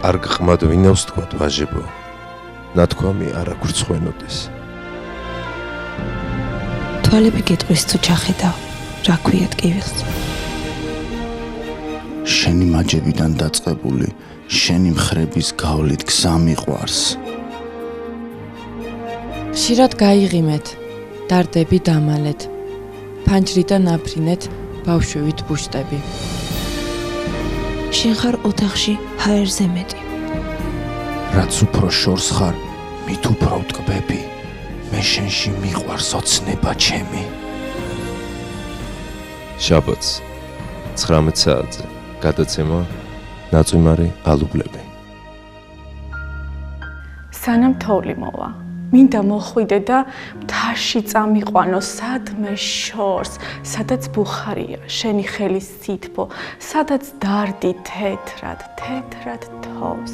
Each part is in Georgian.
კარგ ყმად ვინავს თქვათ ვაჟებო, ნათქვამი არ აგვრცხვენოდეს. თვალები გეტყვის თუ ჩახედავ, რა ქვია ტკივილს. შენი მაჯებიდან დაწყებული, შენი მხრების გავლით გზა მიყვარს. ხშირად გაიღიმეთ, დარდები დამალეთ, ფანჯრიდან აფრინეთ, ბავშვივით ბუშტები. შენ ხარ ოთახში ჰაერზე მეტი. რაც უფრო შორს ხარ, მით უფრო ვტკბები, მე შენში მიყვარს ოცნება ჩემი. შაბათს 19 საათზე გადაცემა ნაწვიმარი ალუბლები. სანამ თოვლი მოვა, მინდა მოხვიდე და მთაში წამიყვანო სადმე შორს, სადაც ბუხარია, შენი ხელის სითბო, სადაც დარდი თეთრად თოვს.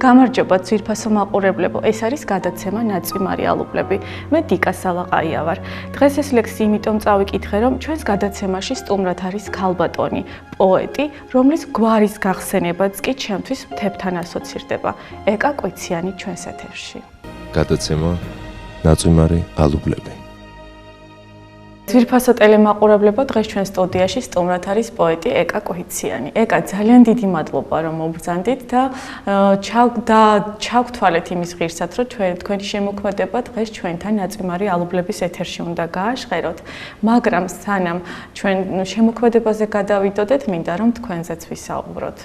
გამარჯობა ძვირფასო მაყურებლებო, ეს არის გადაცემა ნაწვიმარი ალუბლები. მე დიკა სალაყაია ვარ. დღეს ეს ლექსი იმიტომ წავიკითხე, რომ ჩვენს გადაცემაში სტუმრად არის ქალბატონი, პოეტი, რომლის გვარის გახსენებაც კი ჩემთვის მთებთან ასოცირდება. ეკა კვიციანი ჩვენს ეთერში. გადაცემა ნაწვიმარი ალუბლები. ძვირფასო ტელემაყურებლებო, დღეს ჩვენ სტუდიაში სტუმრად არის პოეტი ეკა კვიციანი. ეკა, ძალიან დიდი მადლობა რომ მობრძანდით და ჩავგთვალეთ იმის ღირსად, რომ თქვენი შემოქმედება დღეს ჩვენთან ნაწვიმარი ალუბლების ეთერში უნდა გააჟღეროთ. მაგრამ სანამ ჩვენ შემოქმედებაზე გადავიდოდეთ, მინდა რომ თქვენზეც ვისაუბროთ.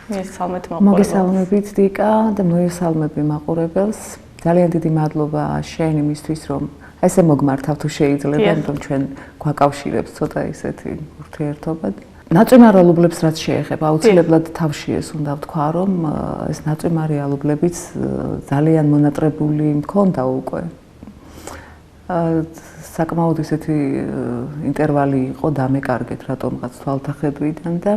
მოგესალმებით მაყურებელს. მოგესალმებით დიკა და მოგესალმები მაყურებელს. ძალიან დიდი მადლობა შენ იმისთვის, რომ ესე მოგმართავ თუ შეიძლება, რომ ჩვენ გვაკავშირებს ცოტა ისეთი ურთიერთობა. ნაწვიმარი ალუბლებს რაც შეეხება, აუცილებლად თავში ეს უნდა ვთქვა, რომ ეს ნაწვიმარი ალუბლებიც ძალიან მონატრებული მქონდა უკვე. საკმაოდ ისეთი ინტერვალი იყო დამეკარგეთ რატომღაც თვალთახედვიდან და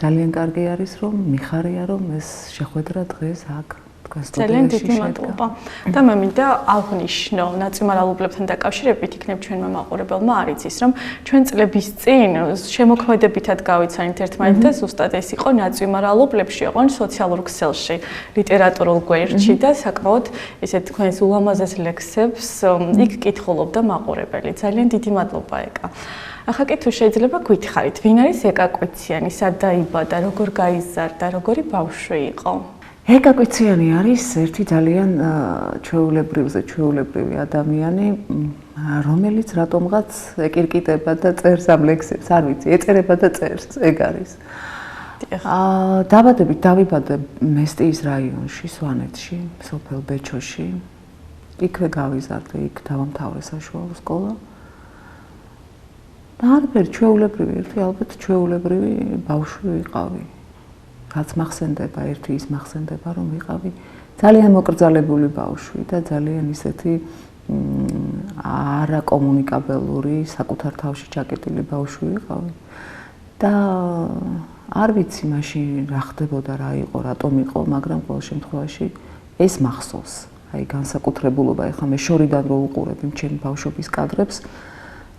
ძალიან კარგი არის, რომ მიხარია, რომ ეს შეხვედრა დღეს აქ ძალიან დიდი მადლობა. და მე მინდა აღვნიშნო, ნაწვიმარ ალუბლებთან დაკავშირებით იქნებ ჩვენმა მაყურებელმა არ იცის, რომ ჩვენ წლების წინ შემოქმედებითად გავიცანით ერთმანეთთან, ზუსტად ეს იყო ნაწვიმარ ალუბლებში, ოღონდ სოციალურ ქსელში, ლიტერატურულ გვერდში და საკმაოდ ესეთ თქვენს ულამაზეს ლექსებს იქ კითხულობდა მაყურებელი. ძალიან დიდი მადლობა ეკა. ახლა კი თუ შეიძლება გითხარით, ვინ არის ეკა კვიციანი, სად დაიბადა, როგორ გაიზარდა, როგორი ბავშვი იყო? ეკა კვიციანი არის ერთი ძალიან ჩვეულებრივი ადამიანი, რომელიც რატომღაც ეკირკიტება და წერს ამ ლექსებს, არ ვიცი, ეწერება და წერს, ეგ არის. დაბადებით დავიბადე მესტიის რაიონში, სვანეთში, სოფელ ბეჩოში. იქვე გავიზარდე, იქ დავამთავრე საშუალო სკოლა. და არაფერი ჩვეულებრივი, ერთი ალბათ ჩვეულებრივი ბავშვი ვიყავი. რაც მახსენდება, ერთი ის მახსენდება, რომ ვიყავი ძალიან მოკრძალებული ბავშვი და ძალიან ისეთი არაკომუნიკაბელური, საკუთარ თავში ჩაკეტილი ბავშვი ვიყავი. და არ ვიცი მაშინ რა ხდებოდა, რა იყო, რატომ იყო, მაგრამ ყოველ შემთხვევაში ეს მახსოვს. აი განსაკუთრებულობა, ეხლა მე შორიდან რო უყურებ იმ ჩემი ბავშვობის კადრებს,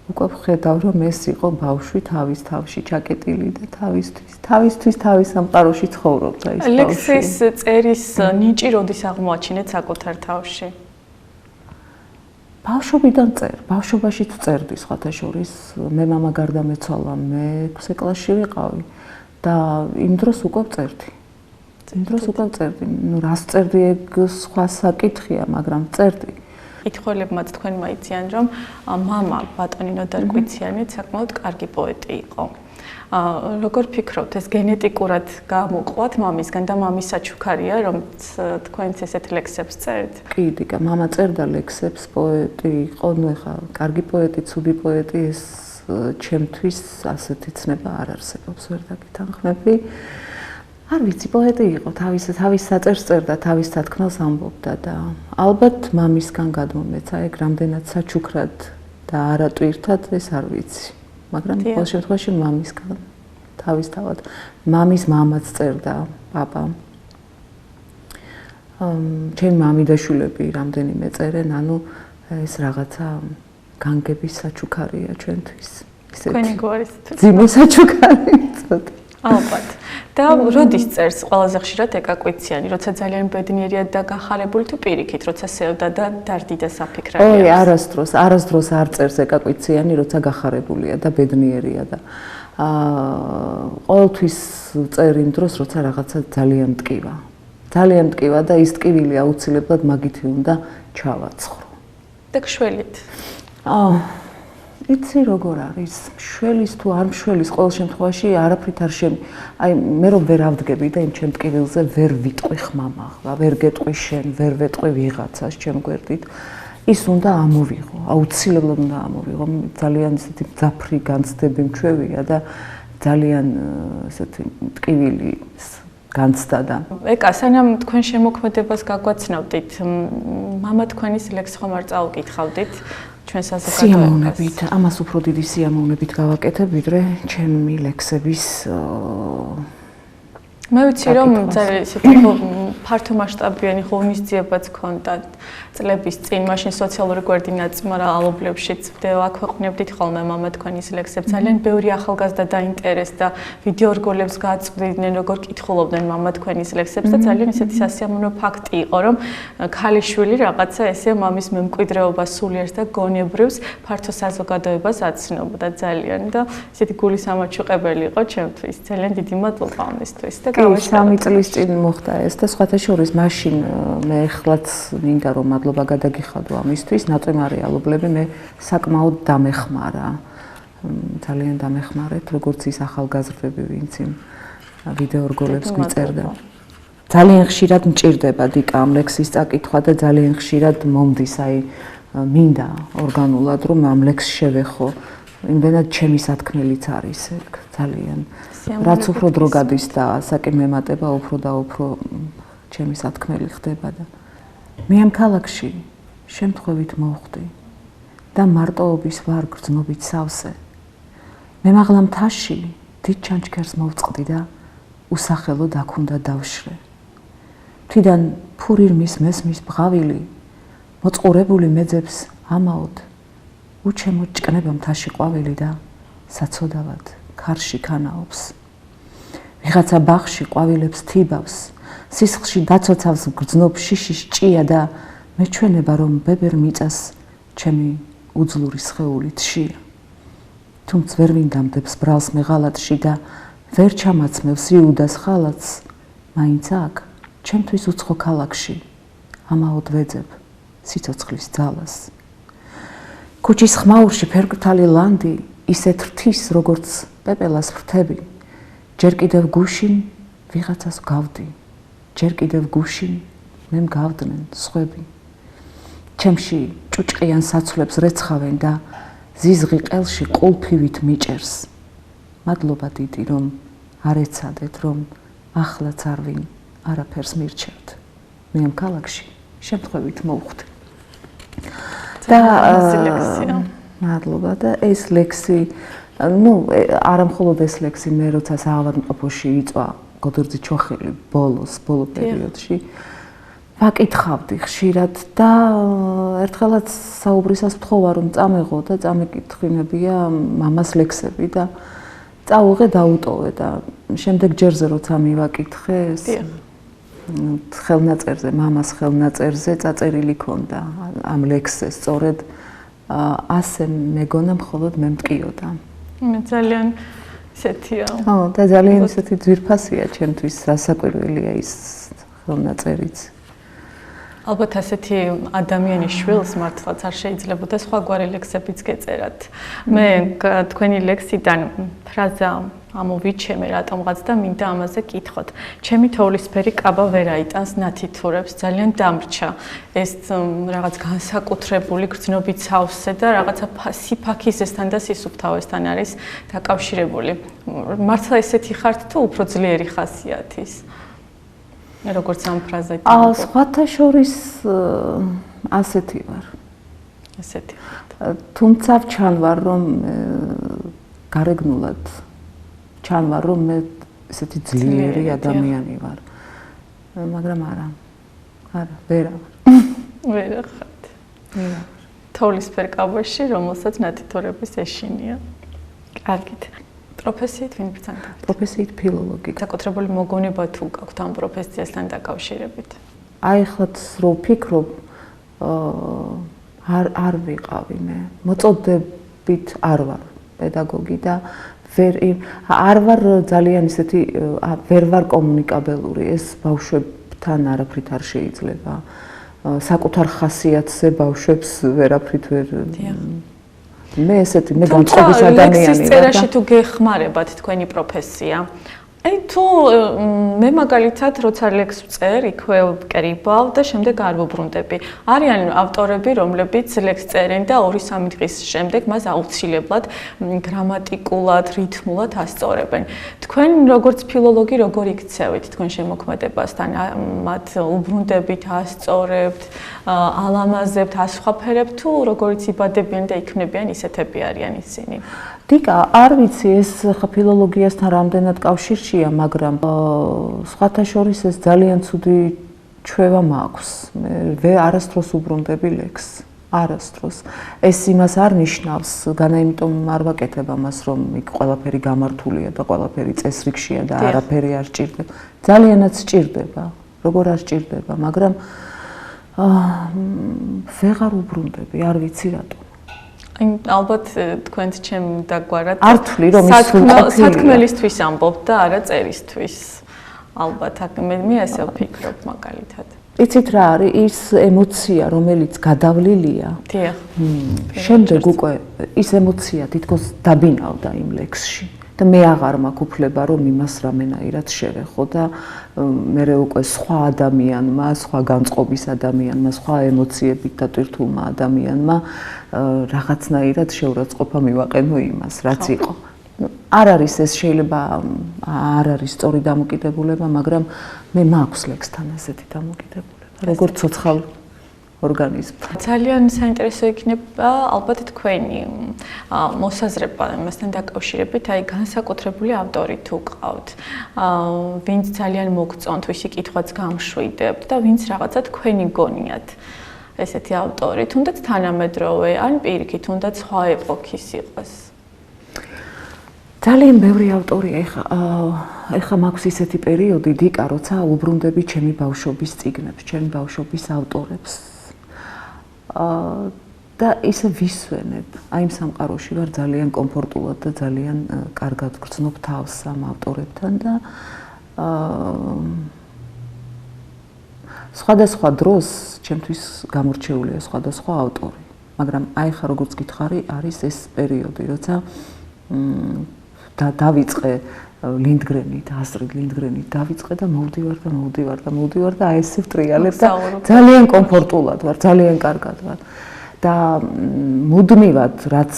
უკვე ვხედავ, რომ ეს იყო ბავშვი თავის თავში ჩაკეტილი და თავისთვის თავის სამყაროში ცხოვრობდა ის ბავშვი. ლექსის წერის ნიჭი როდის აღმოაჩინეთ საკუთარ თავში? ბავშვობიდან ბავშვობაშიც წერდი სხვათა შორის, მე მამა გარდამეცვალა, მე 6 კლასში ვიყავი და იმ დროს უკვე წერდი. ნუ რას წერდი ეგ სხვა საკითხია, მაგრამ წერდი. კითხველებმაც თქვენ მაიციან, რომ მამა ბატონი ნოდარ კვიციანი საკმაოდ კარგი პოეტი იყო. როგორ ფიქრობთ, ეს გენეტიკურად გამოყვათ მამისგან და მამის საჩუქარია, რომ თქვენც ესეთ ლექსებს წერთ? კი, დიკა, მამა წერდა ლექსებს, პოეტი იყო, ნუ ეხლა კარგი პოეტი, ცუდი პოეტი, ეს ჩემთვის ასეთი ცნება არ არსებობს, ვერ დაგითანხმები. არ ვიცი, პოეტი იყო, თავის საწერს წერდა, თავის სათქმელს ამბობდა და ალბათ მამისგან გადმომეცა ეგ რამდენად საჩუქრად და არატვირთად, ეს არ ვიცი. მაგრამ ყოველ შემთხვევაში მამისგან თავისთავად. მამის მამაც წერდა, პაპამ. ჩემი მამიდაშვილები რამდენიმე წერენ, ანუ ეს რაღაცა განგების საჩუქარია ჩვენთვის. თქვენი გვარის ძიმე საჩუქარი. ალბათ. და როდის წერს ყველაზე ხშირად ეკაკვიციანი, როცა ძალიან ბედნიერია და გახარებული თუ პირიქით, როცა სევდა და დარდიდა საფიქრებია. ой, არასდროს არ წერს ეკაკვიციანი, როცა გახარებულია და ბედნიერია და ყოველთვის წერ იმ დროს, როცა რაღაცა ძალიან მტკივა. ძალიან მტკივა და ის ტკივილი აუცილებლად მაგითი უნდა ჩავაცხრო. და გშველით. იცი როგორ არის, მშველის თუ არ მშველის, ყოველ შემთხვევაში არაფრით არ აი მე რომ ვერ ავდგები და იმ ჩემ ტკივილზე ვერ ვიტყვი ხმამაღლა, ვერ გეტყვი შენ, ვერ ვეტყვი ვიღაცას ჩემ გვერდით. ის უნდა ამოვიღო, აუცილებლად უნდა ამოვიღო. ძალიან ისეთი მძაფრი განცდები მჩვევია და ძალიან ესეთი ტკივილი განცდა და ეკა, სანამ თქვენ შემოქმედებას გაგვაცნობდით, მამა თქვენის ლექს ხომ არ წაუკითხავდით ჩვენ საზოგადოებას? სიამოვნებით, ამას უფრო დიდი სიამოვნებით გავაკეთებ, ვიდრე ჩემი ლექსების მე ვიცი რომ ძალიან ისეთი ფართო მასშტაბიანი ღონისძიებაც ქონდა წლების წინ, მაშინ სოციალური გვერდი ნაწმარალობლებშიც აქვეყნებდით ხოლმე მამა თქვენის ლექსებს. ძალიან ბევრი ახალგაზრდა დაინტერესდა, ვიდეო რგოლებს გააწყვეტდნენ, როგორ კითხულობდნენ მამა თქვენის ლექსებს და ძალიან ისეთი სასიამოვნო ფაქტი იყო, რომ ქალიშვილი რაღაცა ესე მამის მემკვიდრეობას სულიერს და გონებრივს ფართო საზოგადოებას აცნობდა ძალიან და ისეთი გულის ამაჩუყებელი იყო ჩემთვის. ძალიან დიდი მადლობა ამისთვის და 3 წლის წინ მოხდა ეს და სხვათა შორის მაშინ მე ეხლაც მინდა რომ მადლობა გადაგიხადო ამისთვის, ნაწვი რეალობლები მე საკმაოდ დამეხმარა. ძალიან დამეხმარეთ, როგორც ის ახალგაზრდები, ვინც იმ ვიდეო რგოლებს გვიწერდა. ძალიან ხშირად მჭირდება დიკა ამ ლექსის წაკითხვა და ძალიან ხშირად მომდის, აი მინდა ორგანულად რომ ამ ლექსს შევეხო. იმდენად ჩემი სათქმელიც არის ეგ ძალიან. რაც უფრო დრო გადის და საკი მემატება, უფრო და უფრო ჩემი სათქმელი ხდება და მე ამ ქალაქში შემთხვევით მოვხდი და მარტოობის ვარ გრძნობით სავსე. მე მაღლა მთაში დიდ ჩანჩქერს მოვწყდი და უსახელოდ აქ უნდა დავშრე. თვიდან ფურირმის მესმის ბღავილი მოწყურებული მეძებს ამაოდ უჩემოდ ჭკნება მთაში ყვავილი და საცოდავად ქარში ქანაობს. ვიღაცა ბაღში ყვავილებს თიბავს, სისხლში დაცოცავს გრძნობ შიშის ჭია და მეჩვენება რომ ბებერ მიწას ჩემი უძლური სხეული თშია. თუმც ვერ ვინდამდებს ბრალს მე ღალატში და ვერ ჩამაცმევს იუდას ხალათს, მაინც აქ ჩემთვის უცხო ქალაქში ამაოდ ვეძებ სიცოცხლის ძალას. ქუჩის ხმაურში ფერკრთალი ლანდი ისეთ რთის როგორც პეპელას ფრთები. ჯერ კიდევ გუშინ ვიღაცას გავდი, ჯერ კიდევ გუშინ მე მგავდნენ სხვები. ჩემში ჭუჭყიან საცვლებს რეცხავენ და ზიზღი ყელში ყულფივით მიჭერს. მადლობა დიდი რომ არ ეცადეთ, რომ ახლაც არვინ არაფერს მირჩევთ. მე ამ ქალაქში შემთხვევით მოვხვდი. და მადლობა და ეს ლექსი არა მხოლოდ ეს ლექსი მე როცა საავადმყოფოში იწვა გოდერძი ჩოხელი ბოლო პერიოდში ვაკითხავდი ხშირად და ერთხელაც საუბრისას ვთხოვა რომ წამეღო და წამეკითხინებია მამას ლექსები და წავუღე დაუტოვე და შემდეგ ჯერზე როცა მივაკითხე ეს ხელნაწერზე მამას ხელნაწერზე წაწერილი ქონდა ამ ლექსზე სწორედ ასე მეგონა მხოლოდ მე მტკიოდა. მე ძალიან ისეთია. და ძალიან ისეთი ძვირფასია ჩემთვის, სასაკვირველია ის ხელნაწერიც. ალბათ ასეთი ადამიანის შვილს მართლაც არ შეიძლებოდა სხვაგვარი ლექსებიც გეწერათ. მე თქვენი ლექსიდან ფრაზა ამოვიჩემე რატომღაც და მინდა ამაზე კითხოთ. ჩემი თოვლისფერი კაბა ვერ აიტანს ნათითურებს, ძალიან დამრჩა. ეს რაღაც განსაკუთრებული გრძნობით სავსე და რაღაცა სიფაქისესთან და სისუფთავესთან არის დაკავშირებული. მართლა ესეთი ხართ თუ უფრო ძლიერი ხასიათის? როგორც ამ ფრაზით. სხვათა შორის ასეთი ვარ. ასეთი. თუმცა ჩანვარ რომ გარეგნულად ჩანვარ რომ მე ესეთი ძლიერი ადამიანი ვარ. მაგრამ არა, ვერა ხართ. თოვლისფერ კაბაში, რომელსაც ნათითურების ეშინია. კარგით. პროფესიით ვინ ბრძანდა? პროფესიით ფილოლოგი. საკუთრებული მოგონება თუ გაქვთ ამ პროფესიასთან დაკავშირებით? აი ხათ რო ვფიქრობ, არ ვიყავი მე. მოწოდებით არ ვარ პედაგოგი და არ ვარ ძალიან ისეთი ვერ ვარ კომუნიკაბელური. ეს ბავშვებთან არაფრით არ შეიძლება. საკუთარ ხასიათზე ბავშვებს ვერაფრით ვერ მე ესეთი მე განწყობის ადამიანია. ლექსის წერაში თუ გეხმარებათ თქვენი პროფესია. აი თუ მე მაგალითად როცა ლექსს ვწერ, იქვე ვკრიბავ და შემდეგ არ ვუბრუნდები. არიან ავტორები, რომლებიც ლექსს წერენ და 2-3 დღის შემდეგ მას აუცილებლად გრამატიკულად, რითმულად ასწორებენ. თქვენ როგორც ფილოლოგი როგორ იქცევით თქვენ შემოქმედებასთან? მათ უბრუნდებით, ასწორებთ, ალამაზებთ, ასხვაფერებთ თუ როგორც იბადებიან და იქმნებიან ისეთები არიან ისინი? დიკა, არ ვიცი ეს ფილოლოგიასთან რამდენად კავშირშია, მაგრამ სხვათა შორის ეს ძალიან ცუდი ჩვევა მაქვს. მე არასდროს უბრუნდები ლექსს. არასდროს. ეს იმას არ ნიშნავს, განაიმიტომ არ ვაკეთებ ამას, რომ იქ ყველაფერი გამართულია და ყველაფერი წესრიგშია და არაფერი არ სჭირდება. ძალიანაც სჭირდება, როგორ არ სჭირდება, მაგრამ ვეღარ უბრუნდები, არ ვიცი რატომ. ალბათ თქვენც ჩემ დაგვარად არ თვლი რომ ის სათქმელისთვის ამბობთ და არა წერისთვის. ალბათ მე ასე ვფიქრობ მაგალითად. იცით რა არის ის ემოცია, რომელიც გადავლილია? დიახ. შემდეგ უკვე ის ემოცია თითქოს დაბინავდა იმ ლექსში და მე აღარ მაქვს უფლება რომ იმას რამენაირად შევეხო და მე უკვე სხვა ადამიანმა, სხვა განწყობის ადამიანმა, სხვა ემოციებით დატვირთულმა ადამიანმა რაღაცნაირად შეურაცხყოფა მივაყენო იმას, რაც იყო. არ არის ეს შეიძლება არ არის სწორი დამოკიდებულება, მაგრამ მე მაქვს ლექსთან ესეთი დამოკიდებულება, როგორც ცოცხალ ორგანიზმი. ძალიან საინტერესო იქნება ალბათ თქვენი მოსაზრება იმასთან დაკავშირებით, აი განსაკუთრებული ავტორი თუ ყავთ, ვინც ძალიან მოგწონთ, ვისი კითხვაც გამშვიდებთ და ვინც რაღაცა თქვენი გონიათ ესეთი ავტორი, თუნდაც თანამედროვე, ან პირიქით, თუნდაც სხვა ეპოქის იყოს. ძალიან ბევრი ავტორია, ეხლა მაქვს ისეთი პერიოდი, დიკა, როცა უბრუნდები ჩემი ბავშვობის წიგნებს, ჩემი ბავშვობის ავტორებს. და ისე ვისვენებ. აი იმ სამყაროში ვარ ძალიან კომფორტულად და ძალიან კარგად გრძნობ თავს ამ ავტორებთან და სხვადასხვა დროს ჩემთვის გამორჩეულია სხვადასხვა ავტორი. მაგრამ აი ხა როგორც გითხარი, არის ეს პერიოდი, როცა დავიწყე ლინდგრენით, ასტრიდ ლინდგრენით დავიწყე და მოვდივარ და აი ესე ვტრიალებ და ძალიან კომფორტულად ვარ, ძალიან კარგად ვარ. და მუდმივად რაც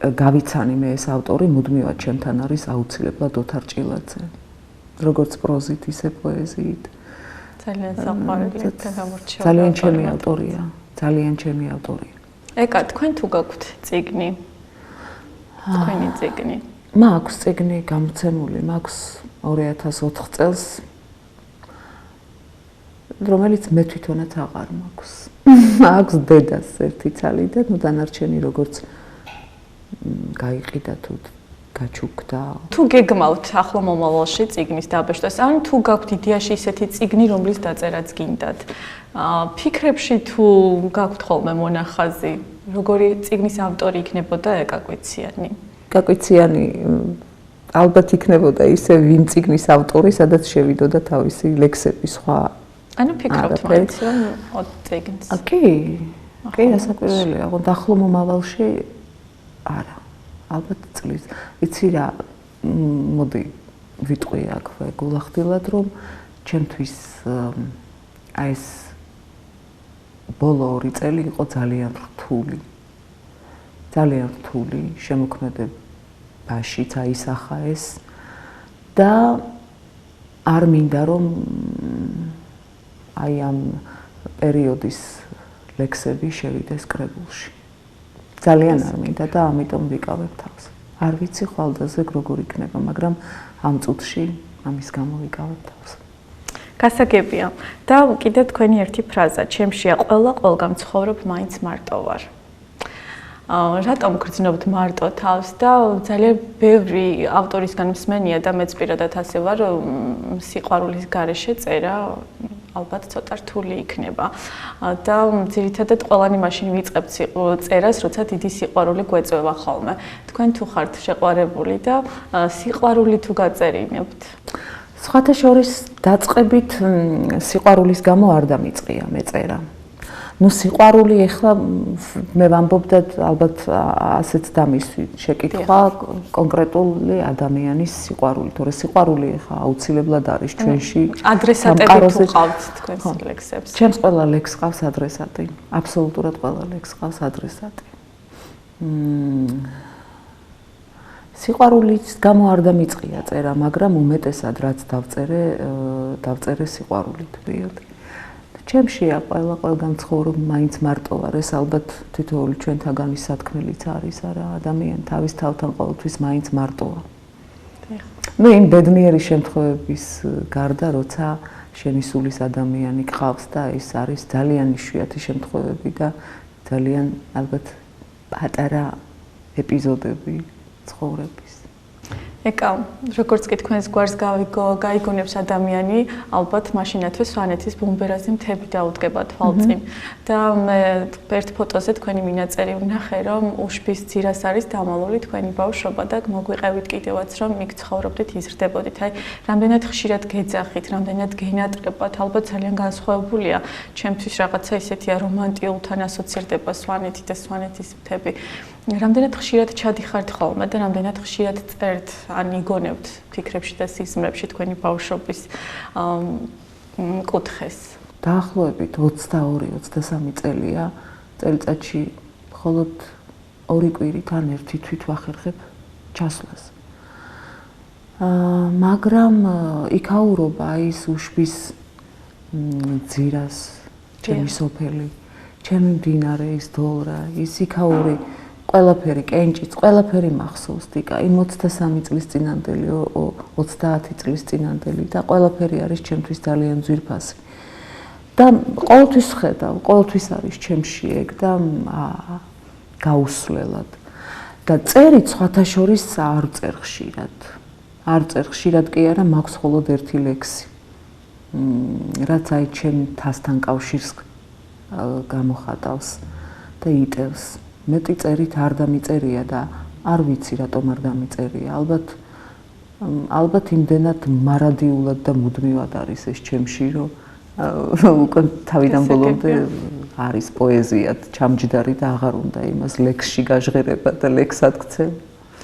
გავიცანი მე ეს ავტორი, მუდმივად ჩემთან არის აუცილებლად ოთარ ჭილაძე. როგორც პროზით, ისე პოეზიით. ძალიან საყვარელი და გამორჩეული. ძალიან ჩემი ავტორია, ძალიან ჩემი ავტორია. ეკა, თქვენ თუ გაქვთ წიგნი? თქვენი წიგნი? მაქვს წიგნი გამოცემული, მაქვს 2004 წელს, რომელიც მე თვითონაც აღარ მაქვს. მაქვს დედას ერთი ცალი და ნუ დანარჩენი როგორც გაიყიდა თუ გაჩუქდა. თუ გეგმავთ ახლო მომავალში წიგნის დაბეჭდას, ან თუ გაქვთ იდეაში ისეთი წიგნი, რომლის დაწერაც გინდათ, ფიქრებში თუ გაქვთ ხოლმე მონახაზი, როგორი წიგნის ავტორი იქნებოდა ეკაკვიციანი? ეკაკვიციანი ალბათ იქნებოდა ისე ვინ წიგნის ავტორი, სადაც შევიდოდა თავისი ლექსები სხვა. ანუ ფიქრობთ მაინც რომ წიგნს? კი, ასაკვირველია, ოღონდ ახლო მომავალში არა. ალბათ წლის. იცი რა, მოდი ვიტყვი აქვე გულახდილად, რომ ჩემთვის აი ეს ბოლო 2 წელი იყო ძალიან რთული. ძალიან რთული შემოქმედებაშიც აისახა ეს და არ მინდა რომ აი ამ პერიოდის ლექსები შევიდეს კრებულში. ძალიან არ მინდა და ამიტომ ვიკავებ თავს. არ ვიცი ხვალდაზე როგორ იქნება, მაგრამ ამ წუთში ამის გამო ვიკავებ თავს. გასაგებია. და კიდე თქვენი ერთი ფრაზა, ჩემშია ყველა ყველგან ცხოვრობ, მაინც მარტო ვარ. რატომ გრძნობთ მარტო თავს და ძალიან ბევრი ავტორისგან მსმენია და მეც პირადად ასე ვარ, სიყვარულის გარეშე წერა ალბათ ცოტა რთული იქნება და ძირითადად ყველანი მაშინ ვიწყებთ წერას, როცა დიდი სიყვარული გვეწევა ხოლმე. თქვენ თუ ხართ შეყვარებული და სიყვარული თუ გაწერინებთ? სხვათა შორის დაწყებით სიყვარულის გამო არ დამიწყია მეწერა. ნუ სიყვარული ეხლა მე ვამბობ და ალბათ ასეც დამისვი შეკითხვა კონკრეტული ადამიანის სიყვარული, თორე სიყვარული ეხლა აუცილებლად არის ჩვენში. ადრესატები თუ ყავთ თქვენს ლექსებს? ჩემს ყველა ლექსს ყავს ადრესატი. აბსოლუტურად ყველა ლექსს ყავს ადრესატი. სიყვარულის გამო არ დამიწყია წერა, მაგრამ უმეტესად რაც დავწერე სიყვარულით ვიოდ. ჩემშია ყველგან ცხოვრობ მაინც მარტო ვარ, ეს ალბათ თითოეული ჩვენთაგანის სათქმელიც არის, არა, ადამიანი თავის თავთან ყოველთვის მაინც მარტოა. ნუ იმ ბედნიერი შემთხვევების გარდა, როცა შენი სულის ადამიანი გყავს და ეს არის ძალიან იშვიათი შემთხვევები და ძალიან ალბათ პატარა ეპიზოდები ცხოვრების. ეკა, როგორც კი თქვენს გვარს გაიგონებს ადამიანი, ალბათ მაშინათვე სვანეთის ბუმბერაზი მთები დაუდგება თვალწინ. და მე ერთ ფოტოზე თქვენი მინაწერი ვნახე, რომ უშბის ძირას არის დამალული თქვენი ბავშვობა და მოგვიყევით კიდევაც, რომ იქ ცხოვრობდით, იზრდებოდით. აი, რამდენად ხშირად გეძახით, რამდენად გენატრებათ, ალბათ ძალიან განსხვავებულია. ჩემთვის რაღაცა ისეთია რომანტიულთან ასოცირდება სვანეთი და სვანეთის მთები. რამდენად ხშირად ჩადიხართ ხოლმე და რამდენად ხშირად წერთ ან იგონებთ ფიქრებში და სიზმრებში თქვენი ბავშვობის კუთხეს? დაახლოებით 22-23 წელია წელიწადში მხოლოდ 2 კვირით ან 1 თვით ვახერხებ ჩასვლას. მაგრამ იქაურობა ის უშბის ძირას, ჩემი სოფელი, ჩემი მდინარე, ის დოლრა, ის იქაური ყველაფერი, კენჭიც, ყველაფერი მახსოვს დიკა, იმ 23 წლის წინანდელი, 30 წლის წინანდელი და ყველაფერი არის ჩემთვის ძალიან ძვირფასი. და ყოველთვის ხედავ, ყოველთვის არის ჩემში ეგ და გაუსვლელად. და წერით სხვათა შორის არ წერ ხშირად. არ წერ ხშირად კი არა, მაქვს მხოლოდ ერთი ლექსი. რაც აი ჩემ თასთან კავშირს გამოხატავს და იტევს. მეტი წერით არ დამიწერია და არ ვიცი რატომ არ დამიწერია. ალბათ იმდენად მარადიულად და მუდმივად არის ეს ჩემში, რომ უკვე თავიდან ბოლომდე არის პოეზიად ჩამჯდარი და აღარ უნდა იმას ლექსში გაჟღერება და ლექსად ქცევ.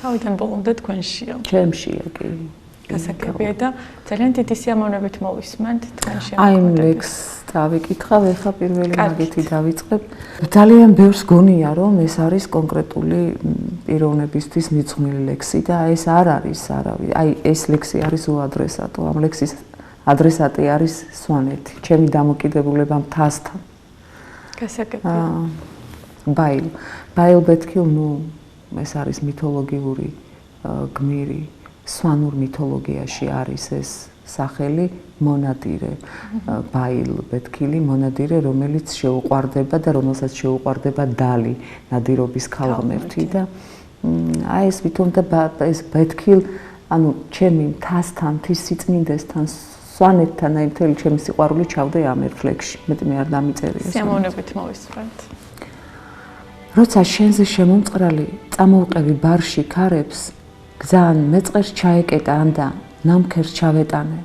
თავიდან ბოლომდე თქვენშია. ჩემშია კი. გასაგებია და ძალიან დიდი სიამოვნებით მოვისმენთ თქვენ შემოქმედებით. აი იმ ლექსს დავიკითხავ, ეხლა პირველი მაგეთი დავიწყებ. ძალიან ბევრს გონია, რომ ეს არის კონკრეტული პიროვნებისთვის მიძღვნილი ლექსი და ეს არ არის არავის. აი ეს ლექსი არის უადრესატო. ამ ლექსის ადრესატი არის სვანეთი, ჩემი დამოკიდებულება მთასთან. გასაგებია. ბაილ ბეთქილ, ნუ ეს არის მითოლოგიური გმირი. სვანურ მითოლოგიაში არის ეს სახელი მონადირე, ბაილ ბეთქილი მონადირე, რომელიც შეუყვარდება და რომელსაც შეუყვარდება დალი, ნადირობის ქალღმერთი და აი ეს ვითომ და ეს ბეთქილ, ანუ ჩემი მთასთან, მთის სიწმინდესთან, სვანეთთან აი მთელი ჩემი სიყვარული ჩავდე ამ ერთ ლექსში. მეტი მე არ დამიწერია. სიამოვნებით მოვისმენთ. როცა შენზე შემომწყრალი წამოვყევი ბარში ქარებს გზან მეწყერს ჩაეკეტა ანდა ნამქერს ჩავეტანე.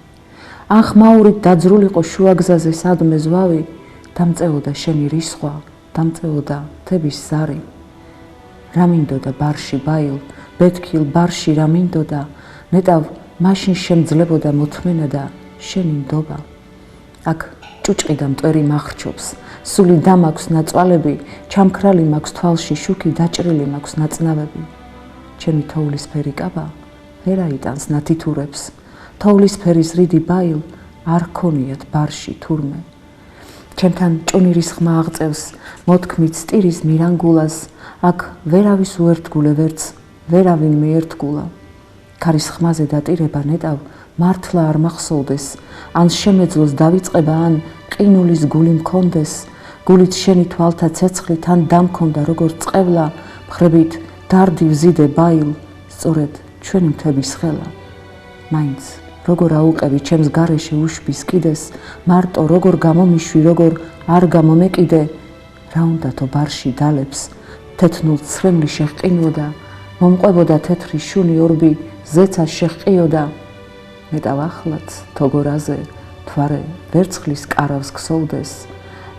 ან ხმაურით დაძრულიყო შუაგზაზე სადმე ზვავი, დამწეოდა შენი რისხვა, დამწეოდა თების ზარი. რა მინდოდა ბარში ბაილ, ბეთქილ ბარში რა მინდოდა, ნეტავ მაშინ შემძლებოდა მოთმენა და შენი ნდობა. აქ ჭუჭყი და მტვერი მახრჩობს, სული დამაქვს ნაწვალები, ჩამქრალი მაქვს თვალში შუქი, დაჭრილი მაქვს ნაწნავები. ჩემი თოვლისფერი კაბა ვერ აიტანს ნათითურებს. თოვლისფერის რიდი ბაილ არ ქონიათ ბარში თურმე. ჩემთან ჭუნირის ხმა აღწევს, მოთქმით სტირის მირანგულას, აქ ვერავის უერთგულე ვერც ვერავინ მეერთგულა. ქარის ხმაზე დატირება ნეტავ მართლა არ მახსოვდეს, ან შემეძლოს დავიწყება, ან ყინულის გული მქონდეს, გულით შენი თვალთა ცეცხლით ან დამქონდა როგორც წყევლა, მხრებით დარდი ვზიდე ბაილ, სწორედ ჩვენი მთების ხელა. მაინც როგორ აუყევი ჩემს გარეშე უშბის კიდეს, მარტო როგორ გამომიშვი, როგორ არ გამომეკიდე, რა უნდათო ბარში დალებს, თეთნულ ცრემლი შეჰყინოდა, მომყვებოდა თეთრი შუნი ორბი, ზეცა შეჰყიოდა. მეტავ ახლაც თოგორაზე, თვარე ვერცხლის კარავს ქსოვდეს,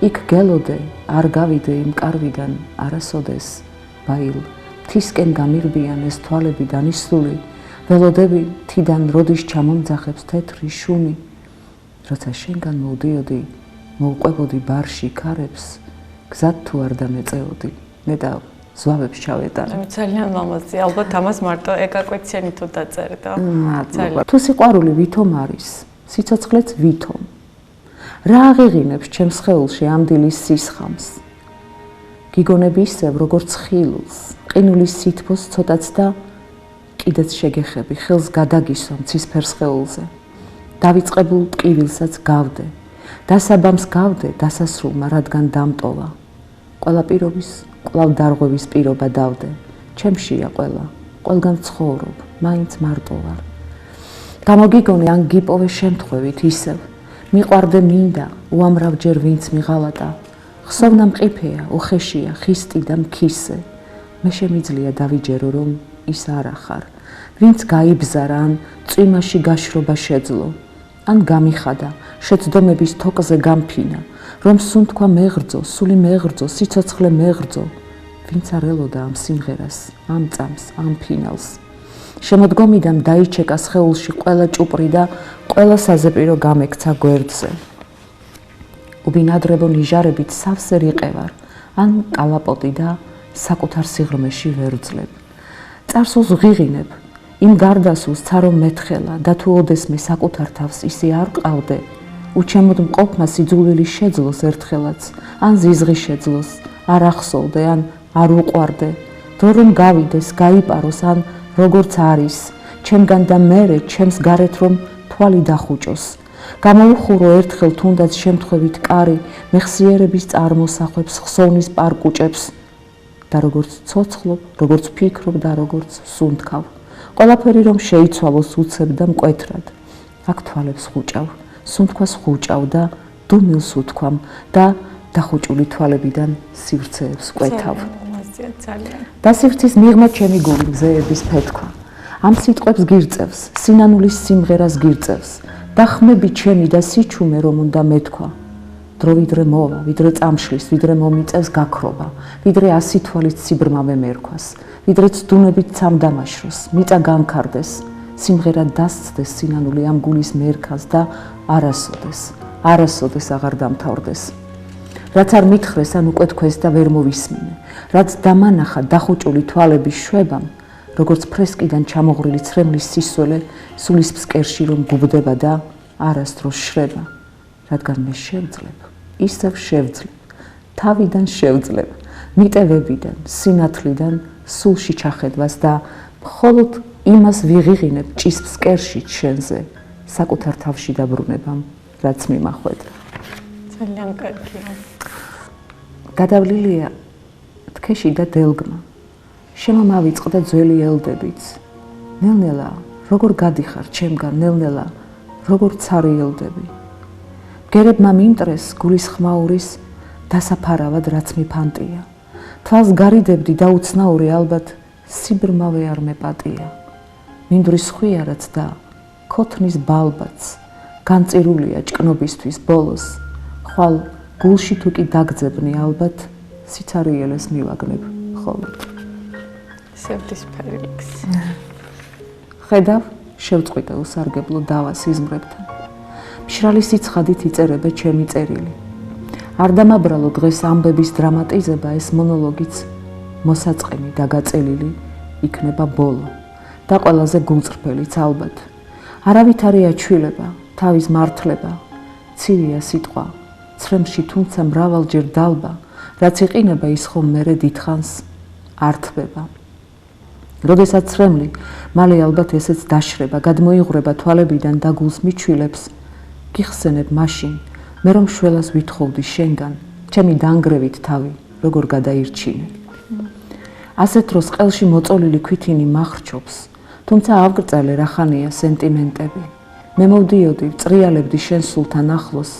იქ გელოდე, არ გავიდე იმ კარვიდან არასოდეს, ბაილ, მთისკენ გამირბიან ეს თვალები დანიშნული, ველოდები თიდან როდის ჩამომძახებს თეთრი შუნი, როცა შენგან მოვდიოდი, მოვყვებოდი ბარში ქარებს, გზად თუ არ დამეწეოდი, მეტავ ზვავებს ჩავეტარე. ძალიან ლამაზი, ალბათ ამას მარტო ეკაკვეციანი თუ დაწერდა. მადლობა. თუ სიყვარული ვითომ არის, სიცოცხლეც ვითომ. რა აღიღინებს ჩემს სხეულში ამდილის სისხამს? გიგონები ისევ როგორც ხილულს, ყინულის სითბოს ცოტაც და კიდეც შეგეხები, ხელს გადაგისვა მცისფერ სხეულზე. დავიწყებულ ტკივილსაც გავდე, დასაბამს გავდე დასასრულმა, რადგან დამტოვა. ყველა პირობის, კვლავ დარღვევის პირობა დავდე. ჩემშია ყველა, ყველგან ცხოვრობ, მაინც მარტო ვარ. გამოგიგონე ან გიპოვე შემთხვევით ისევ, მიყვარდე მინდა, უამრავჯერ ვინც მიღალატა. ხსოვნა მყიფეა, უხეშია, ხისტი და მქისე. მე შემიძლია დავიჯერო, რომ ის არა ხარ, ვინც გაიბზარა ან წვიმაში გაშრობა შეძლო, ან გამიხადა, შეცდომების თოკზე გამფინა, რომ სუნთქვა მეღრძო, სული მეღრძო, სიცოცხლე მეღრძო, ვინც არ ელოდა ამ სიმღერას, ამ წამს, ამ ფინალს. შემოდგომიდან დაიჩეკა სხეულში ყველა ჭუპრი და ყველა საზეპირო გამექცა გვერდზე. უბინადრებო ნიჟარებით სავსე რიყევარ, ან კალაპოტი და საკუთარ სიღრმეში ვერძლებ. წარსულს ვღიღინებ, იმ გარდასულს ცარო მეთხელა და თუ ოდესმე საკუთარ თავს ისე არ ყავდე, უჩემოდ მყოფმა სიძულვილი შეძლოს ერთხელაც, ან ზიზღი შეძლოს, არ ახსოვდე, ან არ უყვარდე, დრო რომ გავიდეს, გაიპაროს, ან როგორც არის, ჩემგან და მერე ჩემს გარეთ რომ თვალი დახუჭოს. გამოუხურო ერთხელ თუნდაც შემთხვევით კარი, მეხსიერების წარმოსახვებს, ხსოვნის პარკუჭებს და როგორც ცოცხლობ, როგორც ფიქრობ და როგორც სუნთქავ. ყველაფერი რომ შეიცვალოს უცებ და მკვეთრად. აქ თვალებს ხუჭავ, სუნთქვას ხუჭავ და დუმილს უთქვამ და დახუჭული თვალებიდან სივრცეებს კვეთავ. დასივრცის მიღმა ჩემი გული მზეების ფეთქვა. ამ სიტყვებს გირწევს, სინანულის სიმღერას გირწევს. და ხმები ჩემი და სიჩუმე რომ უნდა მეთქვა. დრო ვიდრე მოვა, ვიდრე წამშლის, ვიდრე მომიწევს გაქრობა, ვიდრე 100 თვალით სიბრმავე მერქვას, ვიდრე ცდუნებით ცამდამაშროს, მიწა გამქარდეს, სიმღერა დასცდეს სინანული ამ გულის მერქას და არასოდეს აღარ დამთავრდეს. რაც არ მითხრეს ან უკვე თქვეს და ვერ მოვისმინე, რაც დამანახა დახუჭული თვალების შვებამ, როგორც ფრესკიდან ჩამოღრილი ცრემლის სისველე სულის ფსკერში რომ გუბდება და არასდროს შრება, რადგან მე შევძლებ, ისევ შევძლებ, თავიდან შევძლებ, მიტევებიდან, სინათლიდან სულში ჩახედვას და მხოლოდ იმას ვიღიღინებ ჭის ფსკერში შენზე, საკუთარ თავში დაბრუნებამ, რაც მიმახვედრა. ძალიან კარგია. გადავლილია თქეში და დელგმა. შემომავიწყდა ძველი ელდებიც. ნელ-ნელა, როგორ გადიხარ ჩემგან, ნელ-ნელა, როგორ ცარი ელდები. მგერებმა მიმტრეს გულის ხმაურის დასაფარავად რაც მიფანტია. თვალს გარიდებდი და უცნაური ალბათ სიბრმავე არ მეპატია. მინდვრის ხვიარაც და ქოთნის ბალბაც განწირულია ჭკნობისთვის ბოლოს. ხვალ გულში თუ კი დაგძებნი ალბათ სიცარიელეს მივაგნებ ხოლოდ. სევდისფერიქს. ხედავ, შევწყვიტე უსარგებლო დავა სიზმრებთან. მშრალი სიცხადით იწერებე ჩემი წერილი. არ დამაბრალო დღეს ამბების დრამატიზება, ეს მონოლოგიც მოსაწყენი და გაწელილი იქნება ბოლო და ყველაზე გულწრფელიც ალბათ. არავითარია ჩვილება, თავის მართლება, ცივია სიტყვა, ცრემში თუმცა მრავალჯერ დალბა, რაც იყინება ის ხომ მერე დიდხანს ართვება. როდესაც ცრემლი, მალე ალბათ ესეც დაშრება, გადმოიღვრება თვალებიდან და გულს მიჩვილებს, გიხსენებ მაშინ, მე რომ შველას ვითხოვდი შენგან, ჩემი დანგრევით თავი, როგორ გადაირჩინე. ასეთ დროს ყელში მოწოლილი ქვითინი მახრჩობს, თუმცა ავგრძალე რახანია სენტიმენტები. მე მოვდიოდი, წრიალებდი შენ სულთან ახლოს,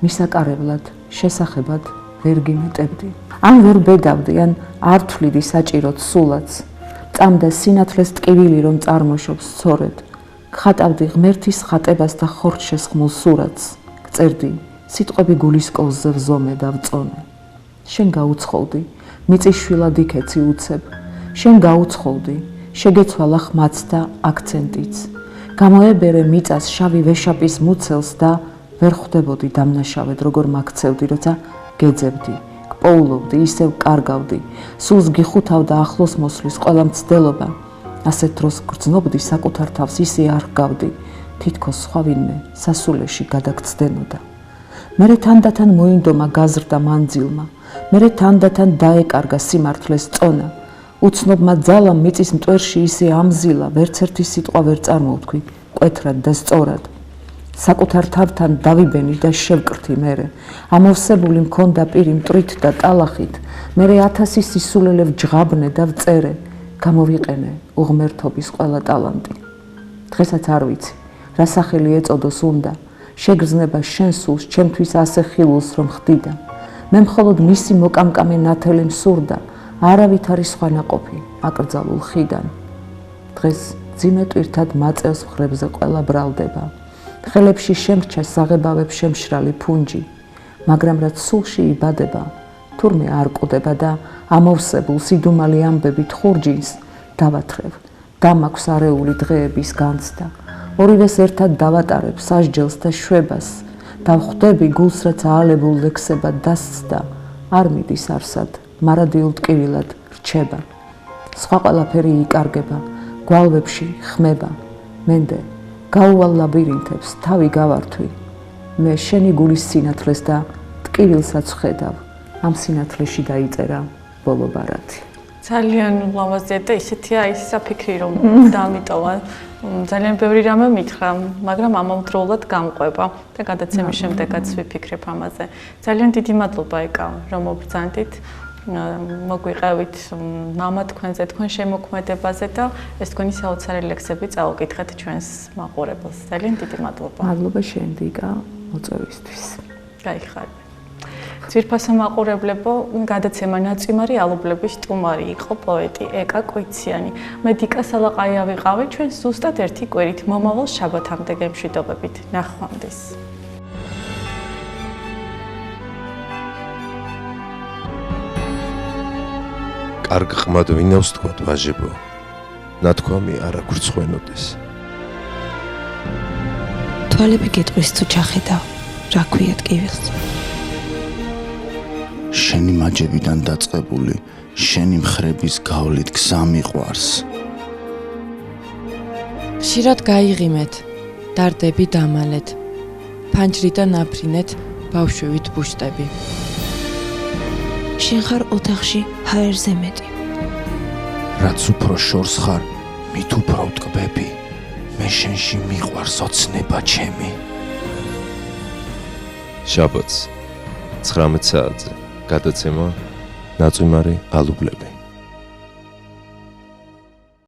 მისაკარებლად, შესახებად ვერ გიმეტებდი. ან ვერ ბედავდი, ან არ თვლიდი საჭიროდ სულაც. წამდა სინათლეს ტკივილი რომ წარმოშობს სწორედ. ხატავდი ღმერთის ხატებას და ხორჩშესხმულ სურათს. გწერდი, სიტყვები გულისკოვზე ვზომე და ვწონე. შენ გაუცხოვდი, მიწისშვილად იქეცი უცებ. შენ გაუცხოვდი, შეგეცვალა ხმაც და აქცენტიც. გამოებერე მიწას შავი ვეშაპის მუცელს და ვერ ხვდებოდი დამნაშავედ როგორ მაგცევდი, როცა გეძებდი, გპოულობდი, ისევ კარგავდი, სულს გიხუთავდა ახლოს მოსვლის ყველა მცდელობა. ასეთ დროს გრძნობდი საკუთარ თავს ისე არ ჰგავდი, თითქოს სხვა ვინმე სასულეში გადაგცდენოდა. მერე თანდათან მოინდომა გაზრდა მანძილმა, მერე თანდათან დაეკარგა სიმართლეს წონა. უცნობმა ძალამ მიწის მტვერში ისე ამზილა, ვერც ერთი სიტყვა ვერ წარმოვთქვი, კვეთრად და სწორად. საკუთარ თავთან დავიბენი და შევკრთი მერე. ამოვსებული მქონდა პირი მტრით და ტალახით, მერე 1000 სისულელე ვჯღაბნე და ვწერე. გამოვიყენე უღმერთობის ყველა ტალანტი. დღესაც არ ვიცი, რა სახელი ეწოდოს უნდა, შეგრძნება შენ სულს ჩემთვის ასე ხილულს რომ ხდიდა. მე მხოლოდ მისი მოკამკამე ნათელი მსურდა, არავით არის სხვა ნაყოფი აკრძალულ ხიდან. დღეს ძიმე ტვირთად მაწევს მხრებზე ყველა ბრალდება. ხელებში შემრჩა საღებავებს შემშრალი ფუნჯი, მაგრამ რაც სულში იბადება, თურმე არ კვდება და ამოვსებულ სიდუმალი ამბებით ხურჯინს დავათრევ, დამაქვს არეული დღეების განცდა. ორივეს ერთად დავატარებ სასჯელს და შვებას, დავხვდები გულს რაც აალებულ ლექსებად დასცდა, არ მიდის არსად, მარადიულ ტკივილად რჩება. სხვა ყველაფერი იკარგება, გვალვებში ხმება, მენდე გაუვალ ლაბირინთებს თავი გავართვი. მე შენი გულის სინათლეს და ტკივილსაც ვხედავ, ამ სინათლეში დაიწერა ბოლო ბარათი. ძალიან ლამაზია და ისეთია ის საფიქრი რომ დამიტოვა. ძალიან ბევრი რამე მითხრა, მაგრამ ამავდროულად გამყვება და გადაცემის შემდეგაც ვიფიქრებ ამაზე. ძალიან დიდი მადლობა ეკა, რომ მობრძანდით. მოგვიყევით მამა თქვენზე, თქვენ შემოქმედებაზე და ეს თქვენი საოცარი ლექსები წაუკითხეთ ჩვენს მაყურებელს. ძალიან დიდი მადლობა. მადლობა შენ დიკა მოწვევისთვის. გაიხარეთ. ძვირფასო მაყურებლებო, გადაცემა ნაწვიმარი ალუბლების სტუმარი იყო პოეტი ეკა კვიციანი. მე დიკა სალაყაია ვიყავი, ჩვენ ზუსტად ერთი კვირით მომავალ შაბათამდე გემშვიდობებით. ნახვამდის. კარგ ხმად ვინავს თქვათ ვაჟებო, ნათქვამი არა გვრცხვენოდეს. თვალები გეტყვის თუ ჩახედავ, რა ქვია ტკივილს. შენი მაჯებიდან დაწყებული, შენი მხრების გავლით გზა მიყვარს. ხშირად გაიღიმეთ, დარდები დამალეთ, ფანჯრიდან აფრინეთ, ბავშვივით ბუშტები. შენ ხარ ოთახში ჰაერზე მეტი. რაც უფრო შორს ხარ, მით უფრო ვტკბები, მე შენში მიყვარს ოცნება ჩემი. შაბათს 19 საათზე გადაცემა ნაწვიმარი ალუბლები.